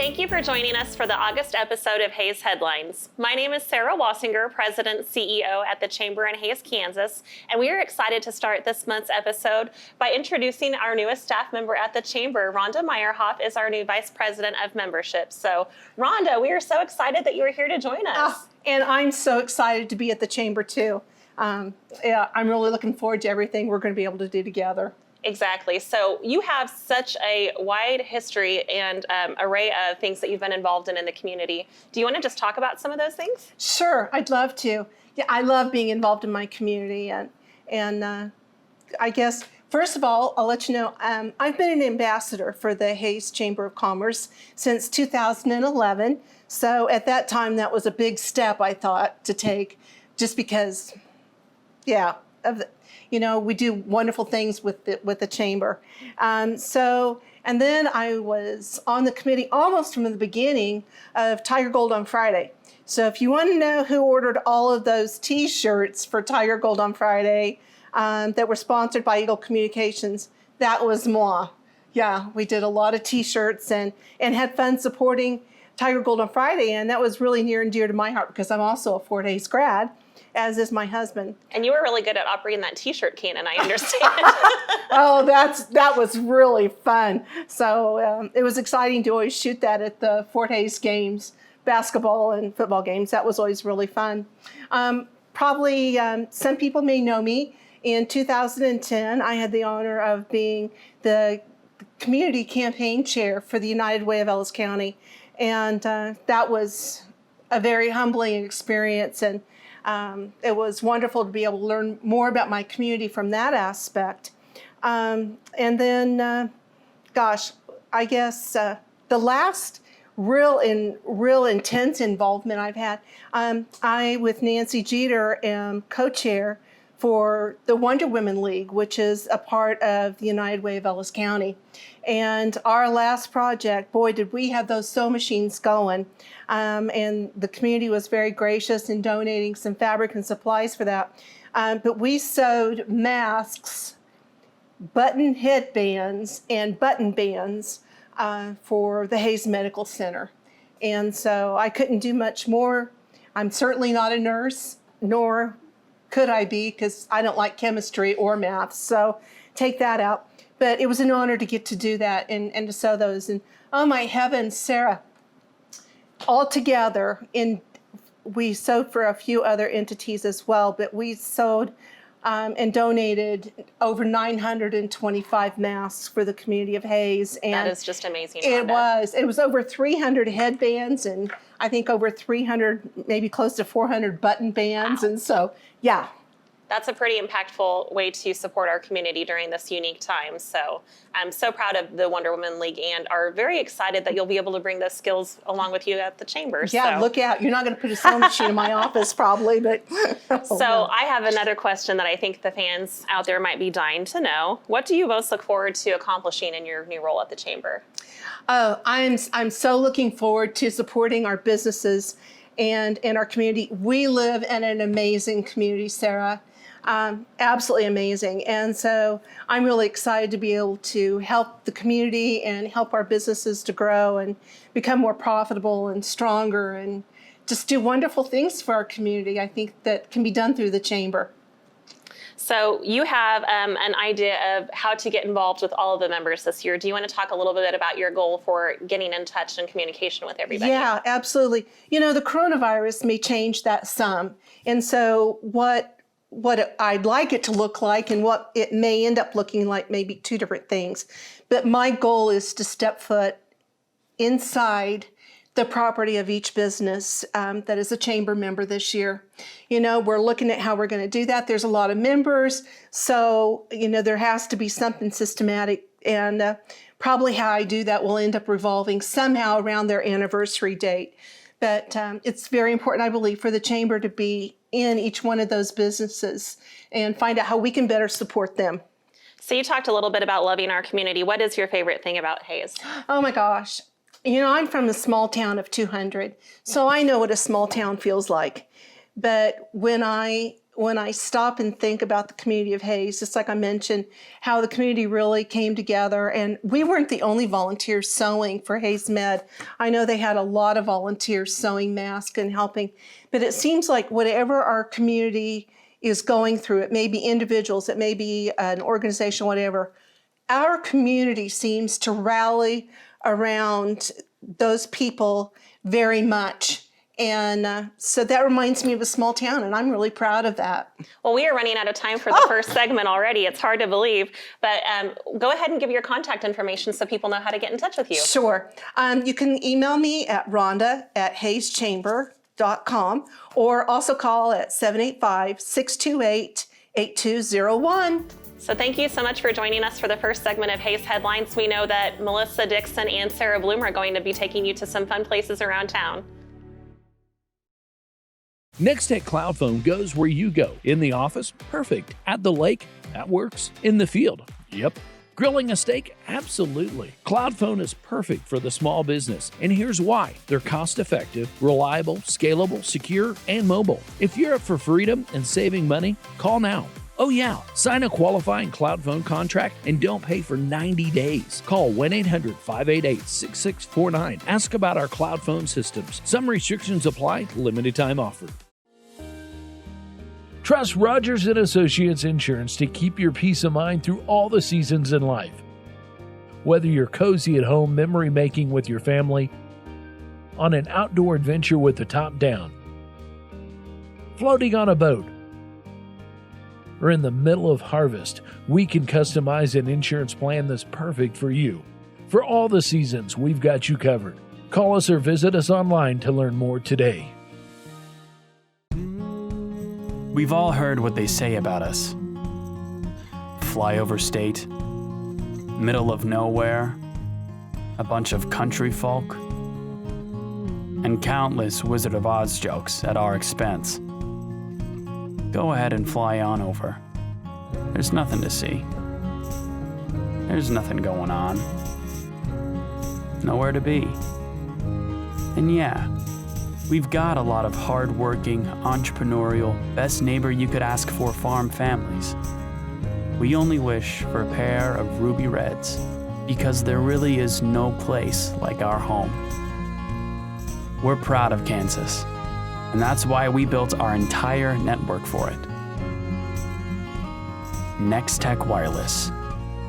Thank you for joining us for the August episode of Hayes Headlines. My name is Sara Wasinger, President CEO at the Chamber in Hayes, Kansas, and we are excited to start this month's episode by introducing our newest staff member at the Chamber. Rhonda Meyerhoff is our new Vice President of Membership. So, Rhonda, we are so excited that you are here to join us. And I'm so excited to be at the Chamber too. I'm really looking forward to everything we're going to be able to do together. Exactly. So you have such a wide history and array of things that you've been involved in the community. Do you want to just talk about some of those things? Sure, I'd love to. Yeah, I love being involved in my community, and I guess first of all, I'll let you know I've been an ambassador for the Hayes Chamber of Commerce since 2011. So at that time, that was a big step I thought to take, just because, we do wonderful things with the chamber. And then I was on the committee almost from the beginning of Tiger Gold on Friday. So if you want to know who ordered all of those T-shirts for Tiger Gold on Friday that were sponsored by Eagle Communications, that was moi. Yeah, we did a lot of T-shirts and had fun supporting Tiger Gold on Friday, and that was really near and dear to my heart because I'm also a Fort Hays grad, as is my husband. And you were really good at operating that T-shirt cannon, I understand. Oh, that was really fun. So it was exciting to always shoot that at the Fort Hays games, basketball and football games. That was always really fun. Probably some people may know me. In 2010, I had the honor of being the community campaign chair for the United Way of Ellis County. And that was a very humbling experience, and it was wonderful to be able to learn more about my community from that aspect. And then, I guess the last real intense involvement I've had, I, with Nancy Jeter, am co-chair for the Wonder Women League, which is a part of the United Way of Ellis County. And our last project, boy, did we have those sew machines going. And the community was very gracious in donating some fabric and supplies for that. But we sewed masks, button headbands, and button bands for the Hayes Medical Center. And so I couldn't do much more. I'm certainly not a nurse, nor could I be, because I don't like chemistry or math, so take that out. But it was an honor to get to do that and to sew those. And oh my heavens, Sarah, all together, we sewed for a few other entities as well, but we sewed and donated over 925 masks for the community of Hayes. And that is just amazing. It was over 300 headbands, and I think over 300, maybe close to 400 button bands. Wow. And so, yeah. That's a pretty impactful way to support our community during this unique time. So I'm so proud of the Wonder Woman League and are very excited that you'll be able to bring those skills along with you at the Chamber. Yeah, so. Look out. You're not going to put a sewing machine in my office probably, but. I have another question that I think the fans out there might be dying to know. What do you most look forward to accomplishing in your new role at the Chamber? Oh, I'm so looking forward to supporting our businesses and our community. We live in an amazing community, Sarah. Absolutely amazing. And so I'm really excited to be able to help the community and help our businesses to grow and become more profitable and stronger and just do wonderful things for our community. I think that can be done through the Chamber. So you have an idea of how to get involved with all of the members this year. Do you want to talk a little bit about your goal for getting in touch and communication with everybody? Yeah, absolutely. The coronavirus may change that some. And so what I'd like it to look like and what it may end up looking like may be two different things. But my goal is to step foot inside the property of each business that is a Chamber member this year. We're looking at how we're going to do that. There's a lot of members, so, there has to be something systematic. And probably how I do that will end up revolving somehow around their anniversary date. But it's very important, I believe, for the Chamber to be in each one of those businesses and find out how we can better support them. So you talked a little bit about loving our community. What is your favorite thing about Hayes? Oh my gosh. I'm from a small town of 200, so I know what a small town feels like. But when I when I stop and think about the community of Hayes, just like I mentioned, how the community really came together. And we weren't the only volunteers sewing for Hayes Med. I know they had a lot of volunteers sewing masks and helping, but it seems like whatever our community is going through, it may be individuals, it may be an organization, whatever, our community seems to rally around those people very much. And so that reminds me of a small town, and I'm really proud of that. Well, we are running out of time for the first segment already. It's hard to believe, but go ahead and give your contact information so people know how to get in touch with you. Sure. You can email me at rhonda@hayeschamber.com or also call at 785-628-8201. So thank you so much for joining us for the first segment of Hayes Headlines. We know that Melissa Dixon and Sara Bloom are going to be taking you to some fun places around town. Nex-Tech Cloud Phone goes where you go. In the office? Perfect. At the lake? That works. In the field? Yep. Grilling a steak? Absolutely. Cloud Phone is perfect for the small business, and here's why. They're cost-effective, reliable, scalable, secure, and mobile. If you're up for freedom and saving money, call now. Oh yeah, sign a qualifying Cloud Phone contract and don't pay for 90 days. Call 1-800-588-6649. Ask about our Cloud Phone systems. Some restrictions apply. Limited time offer. Trust Rogers & Associates Insurance to keep your peace of mind through all the seasons in life. Whether you're cozy at home memory making with your family, on an outdoor adventure with the top down, floating on a boat, or in the middle of harvest, we can customize an insurance plan that's perfect for you. For all the seasons, we've got you covered. Call us or visit us online to learn more today. We've all heard what they say about us. Flyover state, middle of nowhere, a bunch of country folk, and countless Wizard of Oz jokes at our expense. Go ahead and fly on over. There's nothing to see. There's nothing going on. Nowhere to be. And yeah, we've got a lot of hard-working, entrepreneurial, best neighbor you could ask for farm families. We only wish for a pair of ruby reds, because there really is no place like our home. We're proud of Kansas, and that's why we built our entire network for it. Nex-Tech Wireless,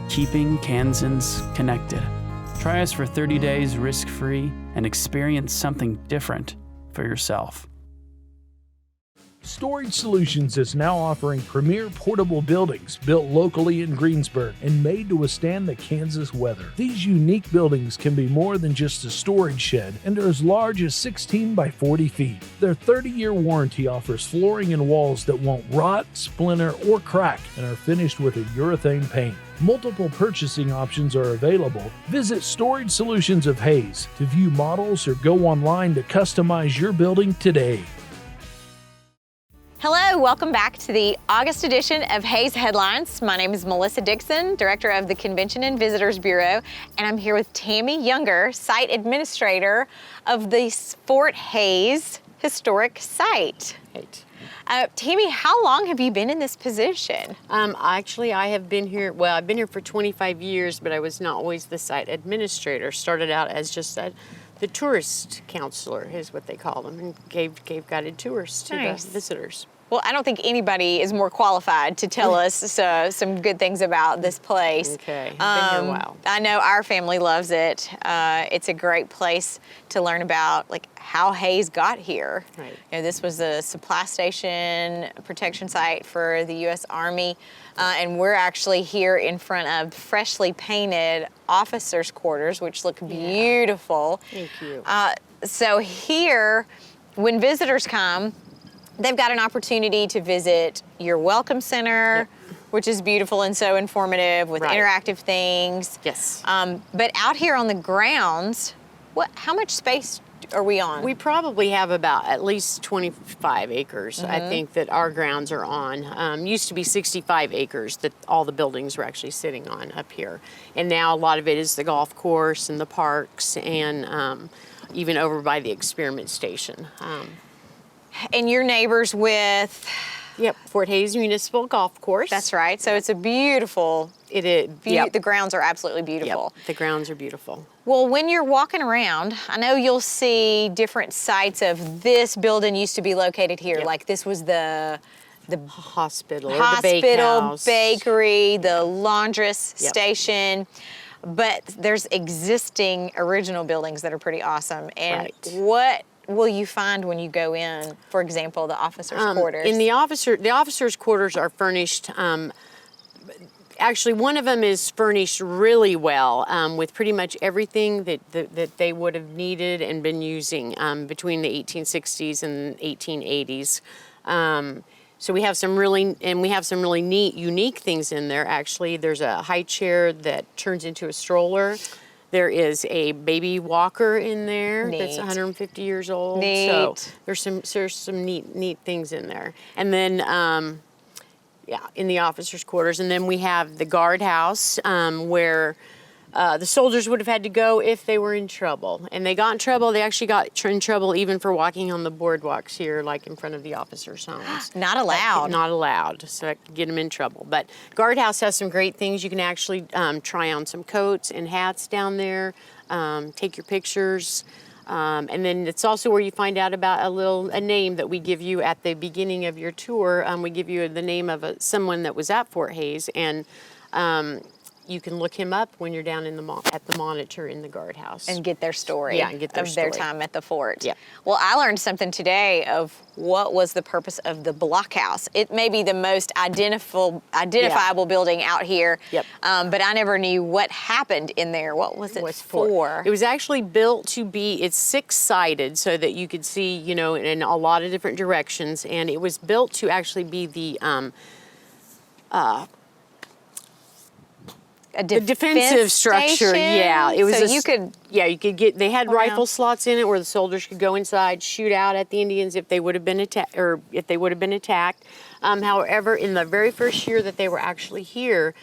keeping Kansans connected. Try us for 30 days risk-free and experience something different for yourself. Storage Solutions is now offering premier portable buildings built locally in Greensburg and made to withstand the Kansas weather. These unique buildings can be more than just a storage shed and are as large as 16 by 40 feet. Their 30-year warranty offers flooring and walls that won't rot, splinter, or crack and are finished with a urethane paint. Multiple purchasing options are available. Visit Storage Solutions of Hayes to view models or go online to customize your building today. Hello, welcome back to the August edition of Hayes Headlines. My name is Melissa Dixon, Director of the Convention and Visitors Bureau, and I'm here with Tammy Younger, Site Administrator of the Fort Hayes Historic Site. Right. Tammy, how long have you been in this position? Actually, I have been here, well, I've been here for 25 years, but I was not always the site administrator. Started out as just the tourist counselor is what they call them, and gave guided tours to the visitors. Well, I don't think anybody is more qualified to tell us some good things about this place. Okay, I've been here a while. I know our family loves it. It's a great place to learn about how Hayes got here. Right. You know, this was a supply station protection site for the U.S. Army, and we're actually here in front of freshly painted officers' quarters, which look beautiful. Thank you. So here, when visitors come, they've got an opportunity to visit your Welcome Center, which is beautiful and so informative with interactive things. Yes. But out here on the grounds, how much space are we on? We probably have about at least 25 acres, I think, that our grounds are on. Used to be 65 acres that all the buildings were actually sitting on up here. And now a lot of it is the golf course and the parks and even over by the experiment station. And you're neighbors with Yep, Fort Hays Municipal Golf Course. That's right. So it's a beautiful. It is. Yep. The grounds are absolutely beautiful. Yep. The grounds are beautiful. Well, when you're walking around, I know you'll see different sites of this building used to be located here. Yep. Like this was the Hospital, or the bakehouse. bakery, the laundress Yep. station. But there's existing original buildings that are pretty awesome. And Right. what will you find when you go in, for example, the officers' quarters? In the officers' quarters are furnished. Actually, one of them is furnished really well with pretty much everything that they would have needed and been using between the 1860s and 1880s. So we have some really neat, unique things in there. Actually, there's a high chair that turns into a stroller. There is a baby walker in there that's Neat. 150 years old. Neat. So there's some neat things in there. And then in the officers' quarters, and then we have the guardhouse where the soldiers would have had to go if they were in trouble. And they got in trouble. They actually got in trouble even for walking on the boardwalks here, like in front of the officers' homes. Not allowed. Not allowed. So that could get them in trouble. But guardhouse has some great things. You can actually try on some coats and hats down there, take your pictures. And then it's also where you find out about a name that we give you at the beginning of your tour. We give you the name of someone that was at Fort Hays, and you can look him up when you're down in at the monitor in the guardhouse. And get their story Yeah, and get their of their story. time at the fort. Yeah. Well, I learned something today of what was the purpose of the blockhouse. It may be the most identifiable building out here, Yep. but I never knew what happened in there. What was it for? It was actually built to be, it's 6-sided so that you could see, in a lot of different directions. And it was built to actually be the defensive structure. station? Yeah, it was. So you could. Yeah, you could get. They had Wow. rifle slots in it where the soldiers could go inside, shoot out at the Indians if they would have been attacked, However, in the very first year that they were actually here,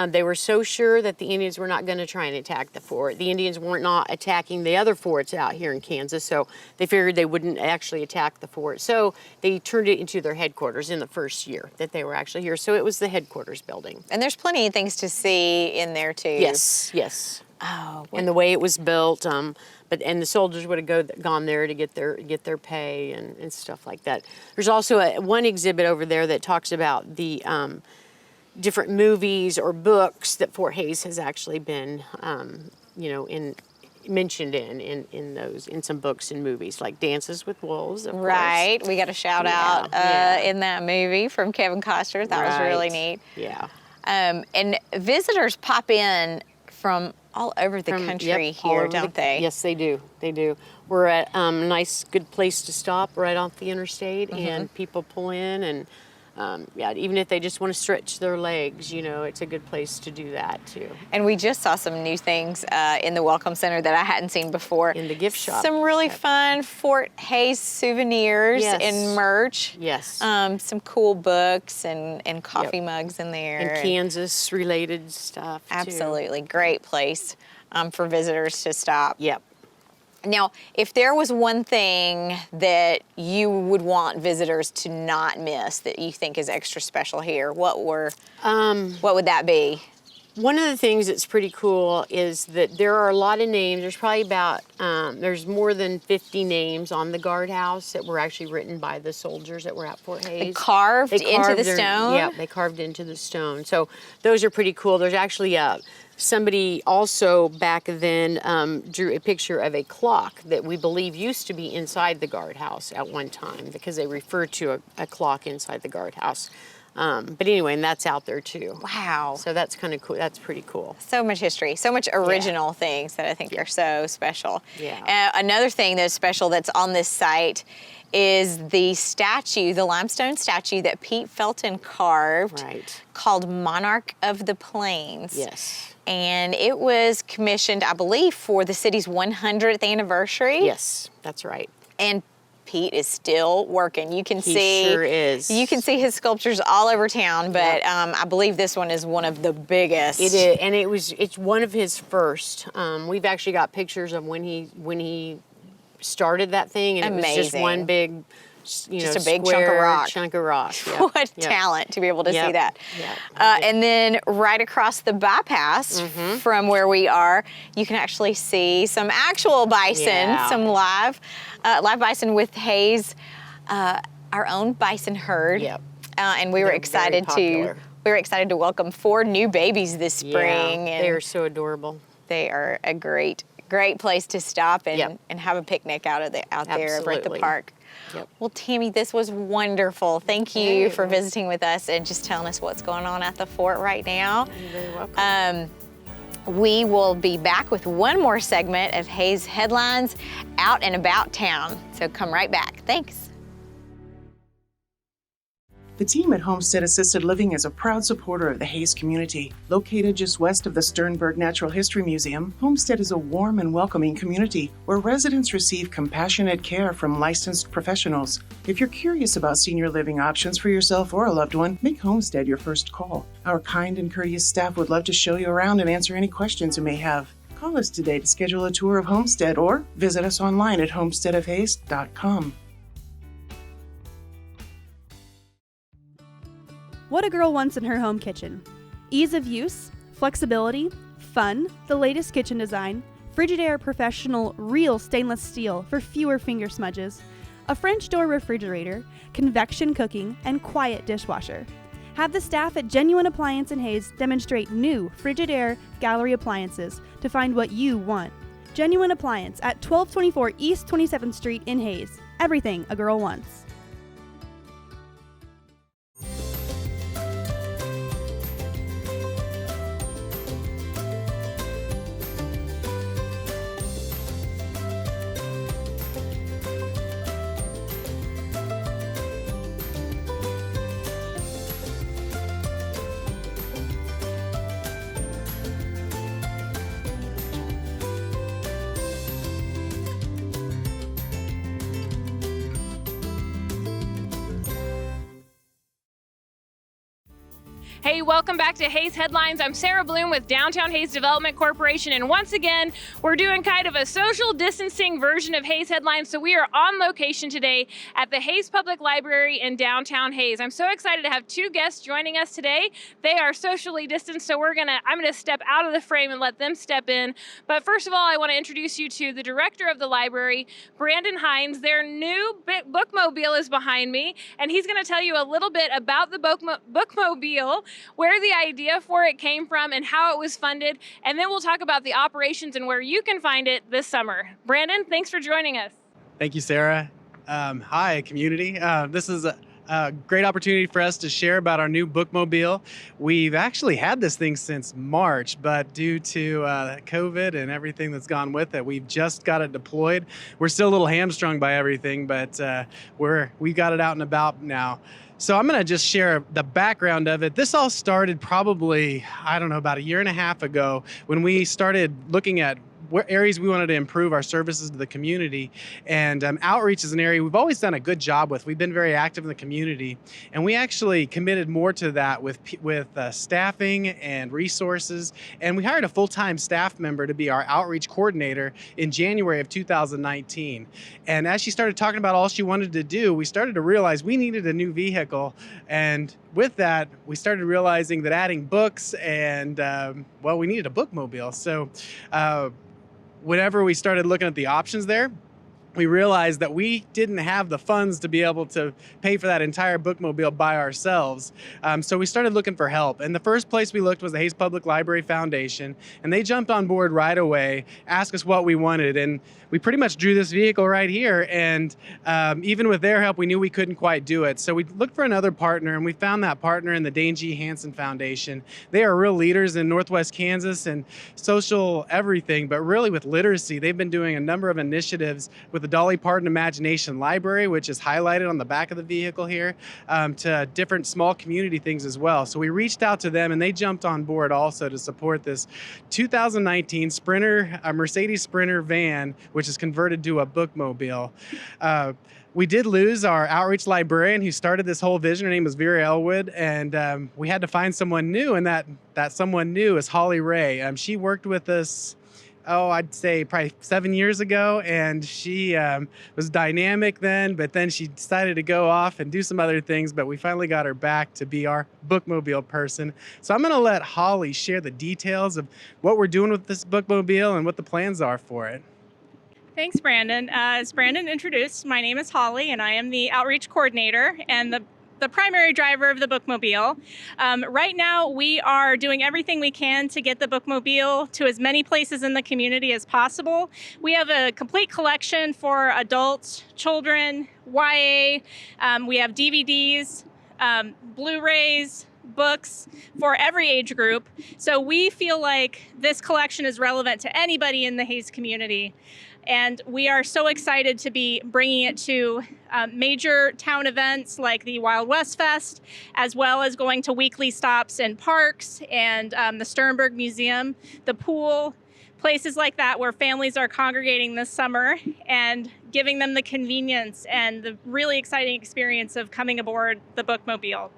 they were so sure that the Indians were not going to try and attack the fort. The Indians weren't not attacking the other forts out here in Kansas, so they figured they wouldn't actually attack the fort. So they turned it into their headquarters in the first year that they were actually here. So it was the headquarters building. And there's plenty of things to see in there too. Yes. Oh. And the way it was built, and the soldiers would have gone there to get their pay and stuff like that. There's also one exhibit over there that talks about the different movies or books that Fort Hays has actually been, mentioned in some books and movies, like Dances with Wolves, of course. Right. We got a shout out in that movie from Kevin Costner. That was really neat. Yeah. And visitors pop in from all over the country here, don't they? Yes, they do. They do. We're at a nice, good place to stop right off the interstate, and people pull in, and even if they just want to stretch their legs, it's a good place to do that too. And we just saw some new things in the Welcome Center that I hadn't seen before. In the gift shop. Some really fun Fort Hays souvenirs Yes. and merch. Yes. Some cool books and coffee mugs in there. And Kansas-related stuff too. Absolutely. Great place for visitors to stop. Yep. Now, if there was one thing that you would want visitors to not miss that you think is extra special here, what would that be? One of the things that's pretty cool is that there are a lot of names. There's probably there's more than 50 names on the guardhouse that were actually written by the soldiers that were at Fort Hays. They carved into the stone? Yeah, they carved into the stone. So those are pretty cool. There's actually somebody also back then drew a picture of a clock that we believe used to be inside the guardhouse at one time, because they refer to a clock inside the guardhouse. But anyway, and that's out there too. Wow. So that's kind of cool. That's pretty cool. So much history, so much original things that I think are so special. Yeah. Another thing that's special that's on this site is the statue, the limestone statue that Pete Felton carved, Right. called Monarch of the Plains. Yes. And it was commissioned, I believe, for the city's 100th anniversary. Yes, that's right. And Pete is still working. You can He see, sure is. You can see his sculptures all over town, but I believe this one is one of the biggest. It is, and it's one of his first. We've actually got pictures of when he started that thing, and it was just Amazing. one big Just a big chunk of rock. Chunk of rock. Yep. What talent to be able to see that. Yep. And then right across the bypass from where we are, you can actually see some actual bison, some live bison with Hayes, our own bison herd. Yep. And we were excited to welcome 4 new babies this spring. Yeah, and they are so adorable. they are a great place to stop and have a picnic out there over at the park. Yep. Well, Tammy, this was wonderful. Thank you for visiting with us and just telling us what's going on at the fort right now. You're very welcome. We will be back with one more segment of Hayes Headlines out and about town. So come right back. Thanks. The team at Homestead Assisted Living is a proud supporter of the Hayes community. Located just west of the Sternberg Natural History Museum, Homestead is a warm and welcoming community where residents receive compassionate care from licensed professionals. If you're curious about senior living options for yourself or a loved one, make Homestead your first call. Our kind and courteous staff would love to show you around and answer any questions you may have. Call us today to schedule a tour of Homestead or visit us online at homesteadofhayes.com. What a girl wants in her home kitchen. Ease of use, flexibility, fun, the latest kitchen design, Frigidaire Professional Real Stainless Steel for fewer finger smudges, a French door refrigerator, convection cooking, and quiet dishwasher. Have the staff at Genuine Appliance in Hayes demonstrate new Frigidaire gallery appliances to find what you want. Genuine Appliance at 1224 East 27th Street in Hayes. Everything a girl wants. Hey, welcome back to Hayes Headlines. I'm Sara Bloom with Downtown Hayes Development Corporation, and once again, we're doing kind of a social distancing version of Hayes Headlines, so we are on location today at the Hayes Public Library in downtown Hayes. I'm so excited to have 2 guests joining us today. They are socially distanced, so I'm gonna step out of the frame and let them step in. But first of all, I want to introduce you to the director of the library, Brandon Hines. Their new bookmobile is behind me, and he's gonna tell you a little bit about the bookmobile, where the idea for it came from and how it was funded, and then we'll talk about the operations and where you can find it this summer. Brandon, thanks for joining us. Thank you, Sarah. Hi, community. This is a great opportunity for us to share about our new bookmobile. We've actually had this thing since March, but due to COVID and everything that's gone with it, we've just got it deployed. We're still a little hamstrung by everything, but we got it out and about now. So I'm going to just share the background of it. This all started probably, about a year and a half ago when we started looking at what areas we wanted to improve our services to the community. And outreach is an area we've always done a good job with. We've been very active in the community, and we actually committed more to that with staffing and resources. And we hired a full-time staff member to be our outreach coordinator in January of 2019. And as she started talking about all she wanted to do, we started to realize we needed a new vehicle. And with that, we started realizing that adding books and, we needed a bookmobile. So whenever we started looking at the options there, we realized that we didn't have the funds to be able to pay for that entire bookmobile by ourselves. So we started looking for help. And the first place we looked was the Hayes Public Library Foundation. And they jumped on board right away, asked us what we wanted. And we pretty much drew this vehicle right here. And even with their help, we knew we couldn't quite do it. So we looked for another partner, and we found that partner in the Dane G. Hansen Foundation. They are real leaders in Northwest Kansas and social everything, but really with literacy. They've been doing a number of initiatives with the Dolly Parton Imagination Library, which is highlighted on the back of the vehicle here, to different small community things as well. So we reached out to them, and they jumped on board also to support this 2019 Mercedes Sprinter van, which is converted to a bookmobile. We did lose our outreach librarian who started this whole vision. Her name was Vera Elwood, and we had to find someone new, and that someone new is Holly Ray. She worked with us I'd say probably 7 years ago, and she was dynamic then, but then she decided to go off and do some other things, but we finally got her back to be our Bookmobile person. So I'm going to let Holly share the details of what we're doing with this Bookmobile and what the plans are for it. Thanks, Brandon. As Brandon introduced, my name is Holly, and I am the outreach coordinator and the primary driver of the Bookmobile. Right now, we are doing everything we can to get the Bookmobile to as many places in the community as possible. We have a complete collection for adults, children, YA. We have DVDs, Blu-rays, books for every age group. So we feel like this collection is relevant to anybody in the Hayes community. And we are so excited to be bringing it to major town events like the Wild West Fest, as well as going to weekly stops in parks and the Sternberg Museum, the pool, places like that where families are congregating this summer and giving them the convenience and the really exciting experience of coming aboard the Bookmobile.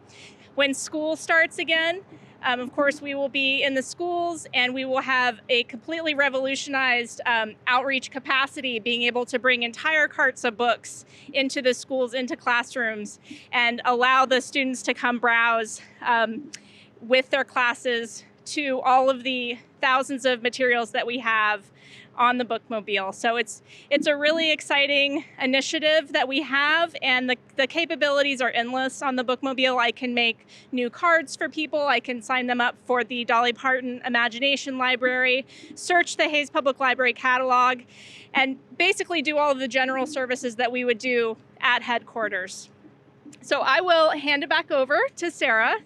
When school starts again, of course, we will be in the schools, and we will have a completely revolutionized outreach capacity, being able to bring entire carts of books into the schools, into classrooms, and allow the students to come browse with their classes to all of the thousands of materials that we have on the Bookmobile. So it's a really exciting initiative that we have, and the capabilities are endless on the Bookmobile. I can make new cards for people. I can sign them up for the Dolly Parton Imagination Library, search the Hayes Public Library catalog, and basically do all of the general services that we would do at headquarters. So I will hand it back over to Sarah,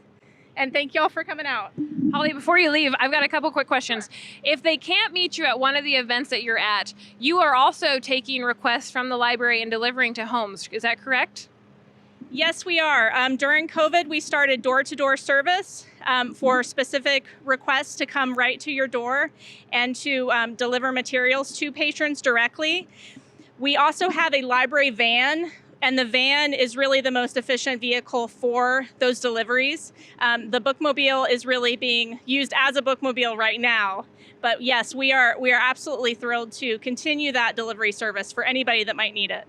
and thank y'all for coming out. Holly, before you leave, I've got a couple quick questions. If they can't meet you at one of the events that you're at, you are also taking requests from the library and delivering to homes. Is that correct? Yes, we are. During COVID, we started door-to-door service for specific requests to come right to your door and to deliver materials to patrons directly. We also have a library van, and the van is really the most efficient vehicle for those deliveries. The Bookmobile is really being used as a Bookmobile right now. But yes, we are absolutely thrilled to continue that delivery service for anybody that might need it.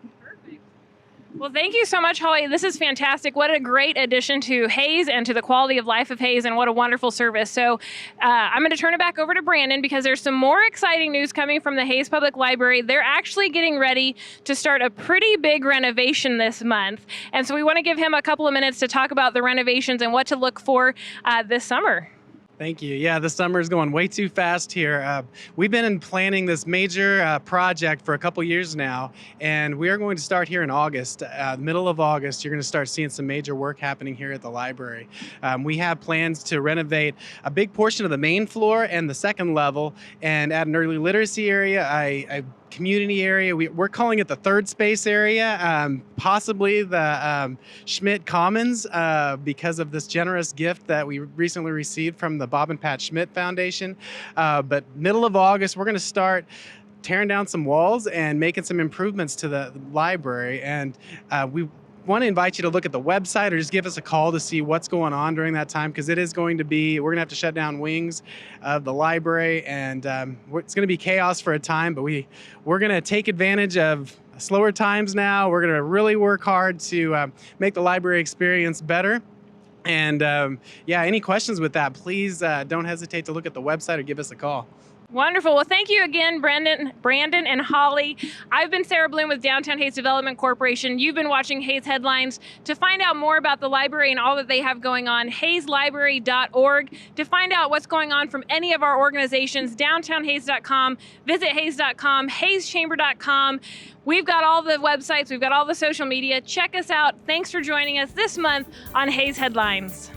Well, thank you so much, Holly. This is fantastic. What a great addition to Hayes and to the quality of life of Hayes, and what a wonderful service. So I'm going to turn it back over to Brandon, because there's some more exciting news coming from the Hayes Public Library. They're actually getting ready to start a pretty big renovation this month. And so we want to give him a couple of minutes to talk about the renovations and what to look for this summer. Thank you. Yeah, the summer is going way too fast here. We've been planning this major project for a couple years now, and we are going to start here in August. Middle of August, you're going to start seeing some major work happening here at the library. We have plans to renovate a big portion of the main floor and the second level, and add an early literacy area, a community area. We're calling it the third space area, possibly the Schmidt Commons, because of this generous gift that we recently received from the Bob and Pat Schmidt Foundation. But middle of August, we're going to start tearing down some walls and making some improvements to the library. And we want to invite you to look at the website, or just give us a call to see what's going on during that time, because it is going to be, we're going to have to shut down wings of the library, and it's going to be chaos for a time, but we're going to take advantage of slower times now. We're going to really work hard to make the library experience better. And yeah, any questions with that, please don't hesitate to look at the website or give us a call. Wonderful. Well, thank you again, Brandon and Holly. I've been Sara Bloom with Downtown Hayes Development Corporation. You've been watching Hayes Headlines. To find out more about the library and all that they have going on, hayeslibrary.org. To find out what's going on from any of our organizations, downtownhayes.com, visit hayes.com, hayeschamber.com. We've got all the websites, we've got all the social media. Check us out. Thanks for joining us this month on Hayes Headlines.